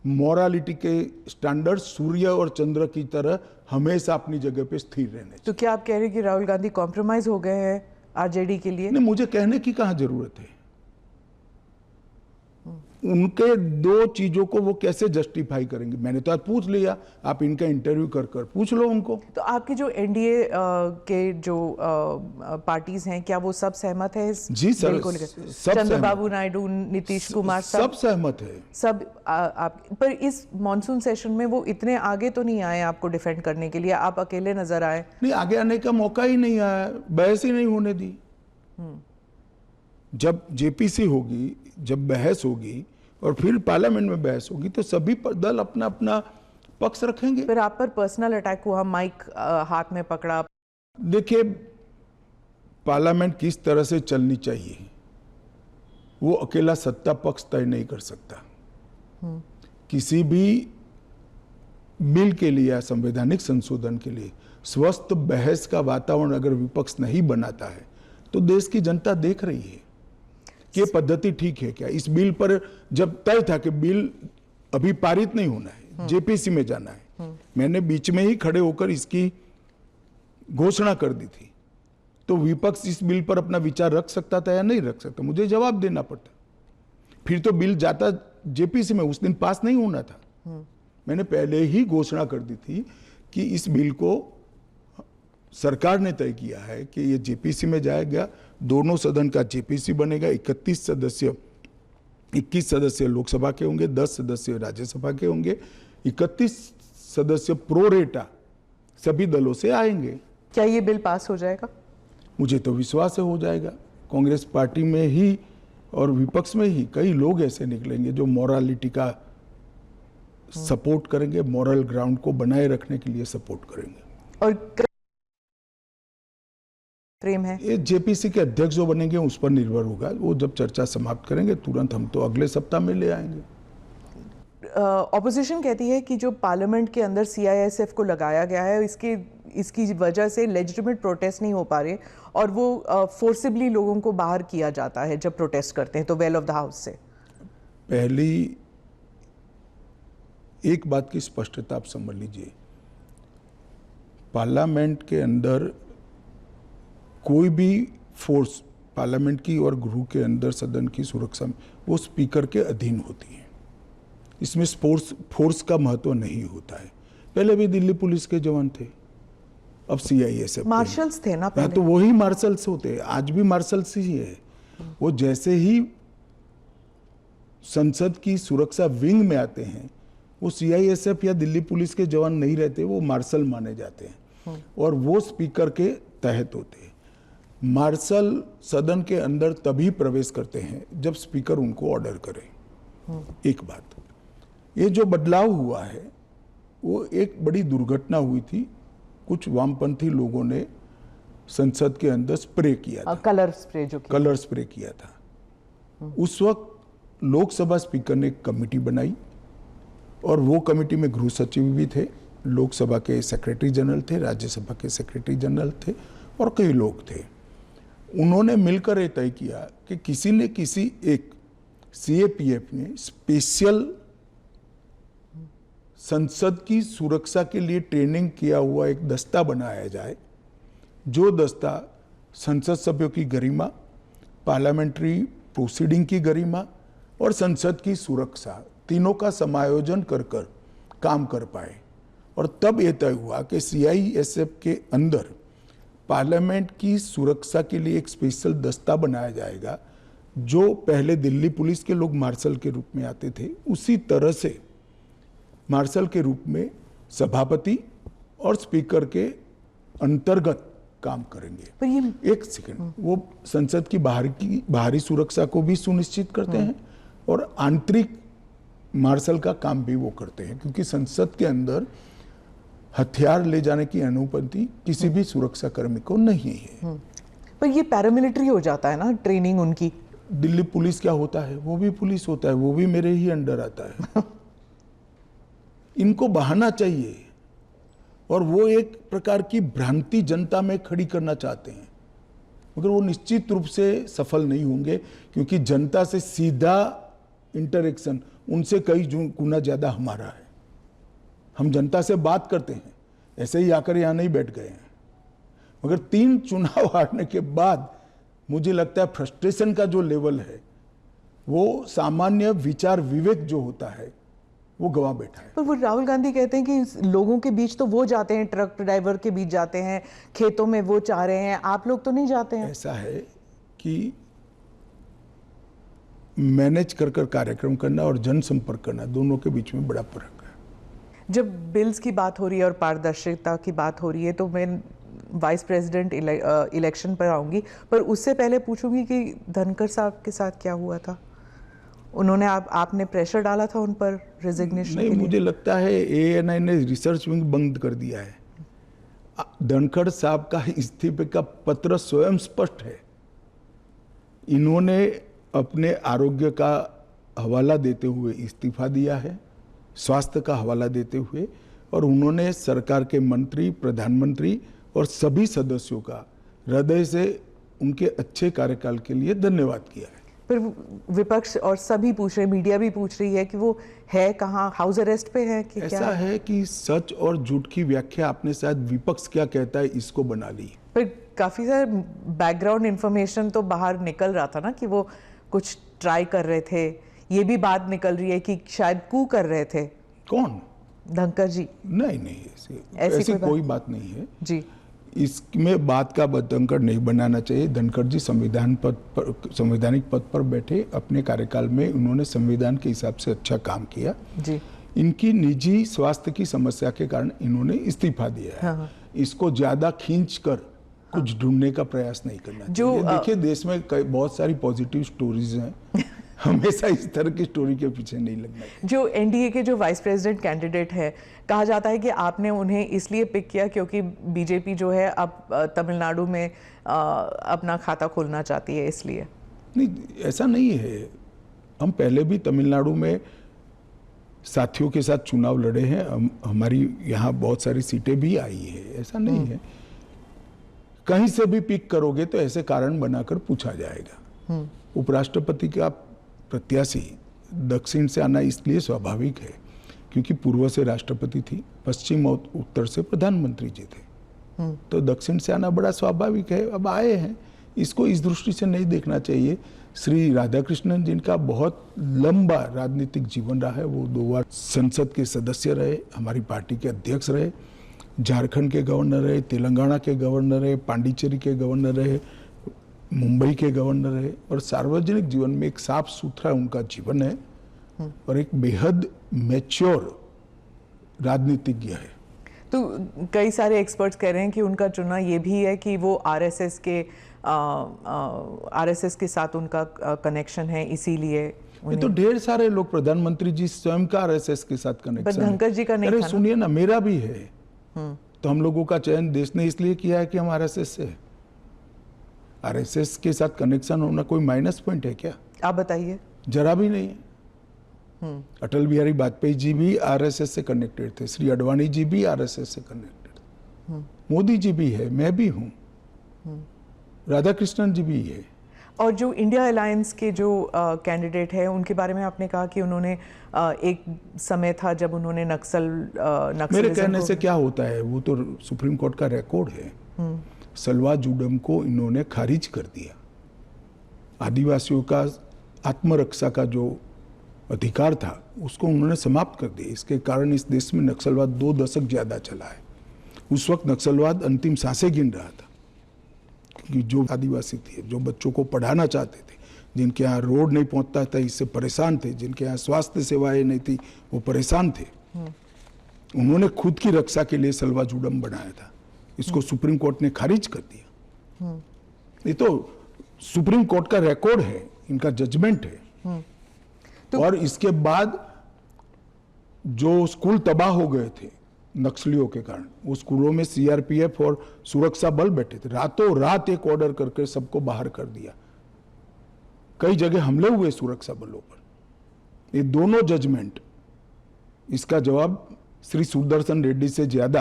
मोरालिटी के स्टैंडर्ड सूर्य और चंद्र की तरह हमेशा अपनी जगह पे स्थिर रहने चाहिए। तो क्या आप कह रहे हैं कि राहुल गांधी कॉम्प्रोमाइज हो गए हैं आरजेडी के लिए? नहीं, मुझे कहने की कहां जरूरत है। उनके 2 चीजों को वो कैसे जस्टिफाई करेंगे? मैंने तो आज पूछ लिया, आप इनका इंटरव्यू कर पूछ लो उनको। तो आपके जो एनडीए के जो पार्टीज हैं, क्या वो सब सहमत है इस जी सर, बिल को लेकर? सब चंद्रबाबू नायडू, नीतीश कुमार, सब सहमत है। सब आप पर इस मॉनसून सेशन में वो इतने आगे तो नहीं आए आपको डिफेंड करने के लिए, आप अकेले नजर आए। नहीं, आगे आने का मौका ही नहीं आया, बहस ही नहीं होने दी। जब जेपीसी होगी, जब बहस होगी और फिर पार्लियामेंट में बहस होगी तो सभी दल अपना अपना पक्ष रखेंगे। फिर आप पर पर्सनल अटैक हुआ, माइक हाथ में पकड़ा। देखिए, पार्लियामेंट किस तरह से चलनी चाहिए वो अकेला सत्ता पक्ष तय नहीं कर सकता। किसी भी बिल के लिए या संवैधानिक संशोधन के लिए स्वस्थ बहस का वातावरण अगर विपक्ष नहीं बनाता है तो देश की जनता देख रही है कि पद्धति ठीक है क्या। इस बिल पर जब तय था कि बिल अभी पारित नहीं होना है, जेपीसी में जाना है, मैंने बीच में ही खड़े होकर इसकी घोषणा कर दी थी, तो विपक्ष इस बिल पर अपना विचार रख सकता था या नहीं रख सकता, मुझे जवाब देना पड़ता। फिर तो बिल जाता जेपीसी में, उस दिन पास नहीं होना था। मैंने पहले ही घोषणा कर दी थी कि इस बिल को सरकार ने तय किया है कि ये जेपीसी में जाएगा। दोनों सदन का जेपीसी बनेगा। 21 सदस्य लोकसभा के होंगे, 10 सदस्य राज्यसभा के होंगे, 31 सदस्य प्रोरेटा सभी दलों से आएंगे। क्या ये बिल पास हो जाएगा? मुझे तो विश्वास है हो जाएगा। कांग्रेस पार्टी में ही और विपक्ष में ही कई लोग ऐसे निकलेंगे जो मोरालिटी का सपोर्ट करेंगे, मॉरल ग्राउंड को बनाए रखने के लिए सपोर्ट करेंगे। और फ्रेम है ये जेपीसी के अध्यक्ष जो बनेंगे उस पर निर्भर होगा। वो जब चर्चा समाप्त करेंगे तुरंत हम तो अगले सप्ताह में ले आएंगे। ऑपोजिशन कहती है कि जो पार्लियामेंट के अंदर सीआईएसएफ को लगाया गया है, इसकी वजह से लेजिटिमेट प्रोटेस्ट नहीं हो पा रहे और वो फोर्सिबली लोगों को बाहर किया जाता है जब प्रोटेस्ट करते हैं तो वेल ऑफ द हाउस से। पहली एक बात की स्पष्टता आप समझ लीजिए, पार्लियामेंट के अंदर कोई भी फोर्स पार्लियामेंट की और गृह के अंदर सदन की सुरक्षा में वो स्पीकर के अधीन होती है। इसमें फोर्स का महत्व नहीं होता है। पहले भी दिल्ली पुलिस के जवान थे, अब सीआईएसएफ मार्शल्स थे ना पहले। तो वही मार्शल्स होते हैं, आज भी मार्शल्स ही है। वो जैसे ही संसद की सुरक्षा विंग में आते हैं वो सीआईएसएफ या दिल्ली पुलिस के जवान नहीं रहते, वो मार्शल माने जाते हैं और वो स्पीकर के तहत होते हैं। मार्शल सदन के अंदर तभी प्रवेश करते हैं जब स्पीकर उनको ऑर्डर करे। एक बात, ये जो बदलाव हुआ है वो एक बड़ी दुर्घटना हुई थी। कुछ वामपंथी लोगों ने संसद के अंदर स्प्रे किया था, कलर स्प्रे किया था। उस वक्त लोकसभा स्पीकर ने एक कमेटी बनाई और वो कमेटी में गृह सचिव भी थे, लोकसभा के सेक्रेटरी जनरल थे, राज्यसभा के सेक्रेटरी जनरल थे और कई लोग थे। उन्होंने मिलकर ये तय किया कि किसी न किसी एक सीएपीएफ में स्पेशल संसद की सुरक्षा के लिए ट्रेनिंग किया हुआ एक दस्ता बनाया जाए, जो दस्ता संसद सभ्यों की गरिमा, पार्लियामेंट्री प्रोसीडिंग की गरिमा और संसद की सुरक्षा तीनों का समायोजन कर काम कर पाए। और तब यह तय हुआ कि सीआईएसएफ के अंदर पार्लियामेंट की सुरक्षा के लिए एक स्पेशल दस्ता बनाया जाएगा। जो पहले दिल्ली पुलिस के लोग मार्शल के रूप में आते थे, उसी तरह से मार्शल के रूप में सभापति और स्पीकर के अंतर्गत काम करेंगे। पर ये एक सेकंड, वो संसद की बाहरी सुरक्षा को भी सुनिश्चित करते हैं और आंतरिक मार्शल का काम भी वो करते हैं, क्योंकि संसद के अंदर हथियार ले जाने की अनुमति किसी भी सुरक्षा कर्मी को नहीं है। पर ये पैरामिलिट्री हो जाता है ना ट्रेनिंग उनकी। दिल्ली पुलिस क्या होता है, वो भी पुलिस होता है, वो भी मेरे ही अंडर आता है। इनको बहाना चाहिए और वो एक प्रकार की भ्रांति जनता में खड़ी करना चाहते हैं, मगर वो निश्चित रूप से सफल नहीं होंगे, क्योंकि जनता से सीधा इंटरेक्शन उनसे कई गुना ज्यादा हमारा है। हम जनता से बात करते हैं, ऐसे ही आकर यहां नहीं बैठ गए हैं। मगर 3 चुनाव हारने के बाद मुझे लगता है फ्रस्ट्रेशन का जो लेवल है, वो सामान्य विचार विवेक जो होता है वो गवा बैठा है। पर वो राहुल गांधी कहते हैं कि लोगों के बीच तो वो जाते हैं, ट्रक ड्राइवर के बीच जाते हैं, खेतों में वो चाह रहे हैं, आप लोग तो नहीं जाते हैं। ऐसा है कि मैनेज कर कार्यक्रम करना और जनसंपर्क करना, दोनों के बीच में बड़ा फर्क है। जब बिल्स की बात हो रही है और पारदर्शिता की बात हो रही है, तो मैं वाइस प्रेसिडेंट इलेक्शन पर आऊंगी, पर उससे पहले पूछूंगी कि धनखड़ साहब के साथ क्या हुआ था। उन्होंने आपने प्रेशर डाला था उन पर रेजिग्नेशन नहीं, के लिए? मुझे लगता है ANI ने रिसर्च विंग बंद कर दिया है। धनखड़ साहब का इस्तीफे का पत्र स्वयं स्पष्ट है। इन्होंने अपने आरोग्य का हवाला देते हुए इस्तीफा दिया है, स्वास्थ्य का हवाला देते हुए, और उन्होंने सरकार के मंत्री, प्रधानमंत्री और सभी सदस्यों का हृदय से उनके अच्छे कार्यकाल के लिए धन्यवाद किया है। फिर विपक्ष और सभी पूछ रहे, मीडिया भी पूछ रही है कि वो है कहाँ, हाउस अरेस्ट पे है कि क्या? ऐसा है कि सच और झूठ की व्याख्या आपने शायद विपक्ष क्या कहता है इसको बना ली। फिर काफी सारे बैकग्राउंड इंफॉर्मेशन तो बाहर निकल रहा था ना कि वो कुछ ट्राई कर रहे थे। ये भी बात निकल रही है कि शायद कू कर रहे थे। कौन? धनखड़ जी? नहीं, ऐसी कोई बात नहीं है जी। इसमें बात का बतंकड़ नहीं बनाना चाहिए। धनखड़ जी संवैधानिक पद पर बैठे, अपने कार्यकाल में उन्होंने संविधान के हिसाब से अच्छा काम किया जी। इनकी निजी स्वास्थ्य की समस्या के कारण इन्होंने इस्तीफा दिया है। हाँ। इसको ज्यादा खींचकर कुछ ढूंढने का प्रयास नहीं करना चाहिए। देखिए, देश में बहुत सारी पॉजिटिव स्टोरीज हैं, हमेशा इस तरह की स्टोरी के पीछे नहीं लगना चाहिए। जो एनडीए के जो वाइस प्रेसिडेंट कैंडिडेट है, कहा जाता है कि आपने उन्हें इसलिए पिक किया क्योंकि बीजेपी जो है अब तमिलनाडु में अपना खाता खोलना चाहती है, इसलिए? नहीं, ऐसा नहीं है। हम पहले भी तमिलनाडु में साथियों के साथ चुनाव लड़े हैं, हमारी यहाँ बहुत सारी सीटें भी आई है, ऐसा नहीं है। कहीं से भी पिक करोगे तो ऐसे कारण बनाकर पूछा जाएगा। उपराष्ट्रपति का प्रत्याशी दक्षिण से आना इसलिए स्वाभाविक है क्योंकि पूर्व से राष्ट्रपति थी, पश्चिम और उत्तर से प्रधानमंत्री जी थे, तो दक्षिण से आना बड़ा स्वाभाविक है। अब आए हैं, इसको इस दृष्टि से नहीं देखना चाहिए। श्री राधाकृष्णन जिनका बहुत लंबा राजनीतिक जीवन रहा है, वो 2 बार संसद के सदस्य रहे, हमारी पार्टी के अध्यक्ष रहे, झारखंड के गवर्नर रहे, तेलंगाना के गवर्नर रहे, पांडिचेरी के गवर्नर रहे, मुंबई के गवर्नर है, और सार्वजनिक जीवन में एक साफ सुथरा उनका जीवन है और एक बेहद मैच्योर राजनीतिज्ञ है। तो कई सारे एक्सपर्ट्स कह रहे हैं कि उनका चुनाव ये भी है कि वो आरएसएस के साथ उनका कनेक्शन है, इसीलिए ये तो ढेर सारे लोग, प्रधानमंत्री जी स्वयं का आरएसएस के साथ कनेक्शन है। धनखड़ जी का नहीं था ना? सुनिए ना, मेरा भी है। तो हम लोगों का चयन देश ने इसलिए किया है कि हम आरएसएस से। आरएसएस के साथ कनेक्शन होना कोई माइनस पॉइंट है क्या? आप बताइए। जरा भी नहीं है। अटल बिहारी वाजपेयी जी भी आरएसएस से कनेक्टेड थे, श्री अडवाणी जी भी आरएसएस से कनेक्टेड थे, मोदी जी भी है, मैं भी हूँ, राधाकृष्णन जी भी है। और जो इंडिया अलायंस के जो कैंडिडेट है, उनके बारे में आपने कहा कि उन्होंने एक समय था जब उन्होंने मेरे कहने से क्या होता है, वो तो सुप्रीम कोर्ट का रिकॉर्ड है। सलवा जुडम को इन्होंने खारिज कर दिया। आदिवासियों का आत्मरक्षा का जो अधिकार था उसको उन्होंने समाप्त कर दिया। इसके कारण इस देश में नक्सलवाद 2 दशक ज्यादा चला है। उस वक्त नक्सलवाद अंतिम सांसें गिन रहा था, क्योंकि जो आदिवासी थे, जो बच्चों को पढ़ाना चाहते थे, जिनके यहाँ रोड नहीं पहुंचता था, इससे परेशान थे, जिनके यहाँ स्वास्थ्य सेवाएं नहीं थी, वो परेशान थे। उन्होंने खुद की रक्षा के लिए सलवा जुडम बनाया था। इसको सुप्रीम कोर्ट ने खारिज कर दिया। ये तो सुप्रीम कोर्ट का रिकॉर्ड है, इनका जजमेंट है। तो और इसके बाद जो स्कूल तबाह हो गए थे नक्सलियों के कारण, वो स्कूलों में सीआरपीएफ और सुरक्षा बल बैठे थे, रातों रात एक ऑर्डर करके सबको बाहर कर दिया। कई जगह हमले हुए सुरक्षा बलों पर। ये दोनों जजमेंट, इसका जवाब श्री सुदर्शन रेड्डी से ज्यादा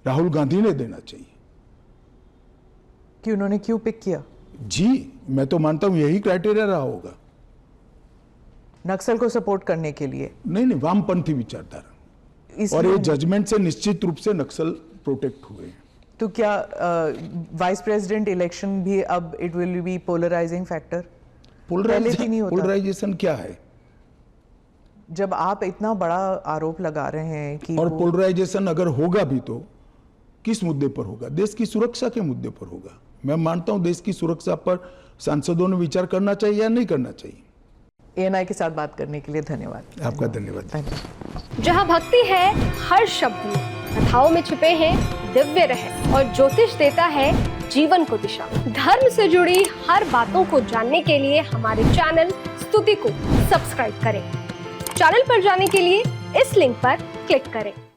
राहुल गांधी ने देना चाहिए कि उन्होंने क्यों पिक किया। जी, मैं तो मानता हूं यही क्राइटेरिया रहा होगा। नक्सल को सपोर्ट करने के लिए नहीं, वामपंथी विचारधारा, और ये जजमेंट से निश्चित रूप से नक्सल प्रोटेक्ट हुए हैं। तो क्या वाइस प्रेसिडेंट इलेक्शन भी अब it will be polarising factor? Polarisation क्या है? जब आप इतना बड़ा आरोप लगा रहे हैं कि और पोलराइजेशन अगर होगा भी तो किस मुद्दे पर होगा? देश की सुरक्षा के मुद्दे पर होगा। मैं मानता हूं देश की सुरक्षा पर सांसदों ने विचार करना चाहिए या नहीं करना चाहिए। ANI के साथ बात करने के लिए धन्यवाद। आपका धन्यवाद। जहाँ भक्ति है हर शब्द में, कथाओं में छुपे हैं दिव्य रहस्य और ज्योतिष देता है जीवन को दिशा। धर्म से जुड़ी हर बातों को जानने के लिए हमारे चैनल स्तुति को सब्सक्राइब करें। चैनल पर जाने के लिए इस लिंक पर क्लिक करें।